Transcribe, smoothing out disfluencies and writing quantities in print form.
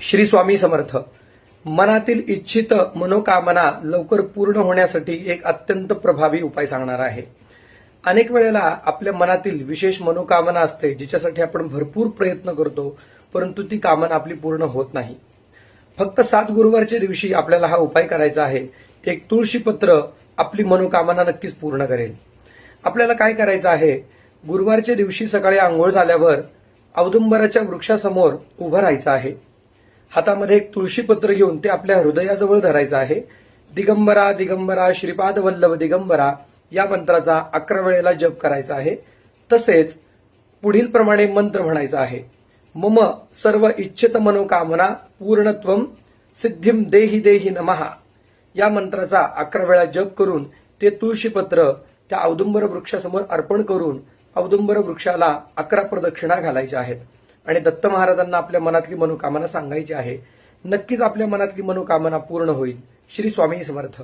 श्री स्वामी समर्थ. मनातील इच्छित मनोकामना लवकर पूर्ण होण्यासाठी एक अत्यंत प्रभावी उपाय सांगणार आहे. अनेक वेळेला आपल्या मनातील विशेष मनोकामना असते जिच्यासाठी आपण भरपूर प्रयत्न करतो, परंतु ती कामना आपली पूर्ण होत नाही. फक्त 7 गुरुवारच्या दिवशी आपल्याला हा उपाय करायचा आहे. एक तुळशी पत्र आपली मनोकामना नक्कीच पूर्ण करेल. आपल्याला काय करायचं आहे, गुरुवारच्या दिवशी सकाळी आंघोळ झाल्यावर औदुंबराच्या वृक्षासमोर उभं राहायचं आहे. हातामध्ये एक तुळशी पत्र घेऊन ते आपल्या हृदयाजवळ धरायचं आहे. दिगंबरा दिगंबरा श्रीपाद वल्लभ दिगंबरा या मंत्राचा 11 वेळेला जप करायचा आहे. तसेच पुढील प्रमाणे मंत्र म्हणायचा आहे. मम सर्व इच्छित मनोकामना पूर्णत्वम सिद्धिम देहि देहि नमः या मंत्राचा 11 वेळा जप करून ते तुळशी पत्र त्या औदुंबर वृक्षासमोर अर्पण करून औदुंबर वृक्षाला 11 प्रदक्षिणा घालायच्या आहेत आणि दत्त महाराजांना आपल्या मनातली मनोकामना सांगायची आहे. नक्कीच आपल्या मनातली मनोकामना पूर्ण होईल. श्री स्वामी समर्थ.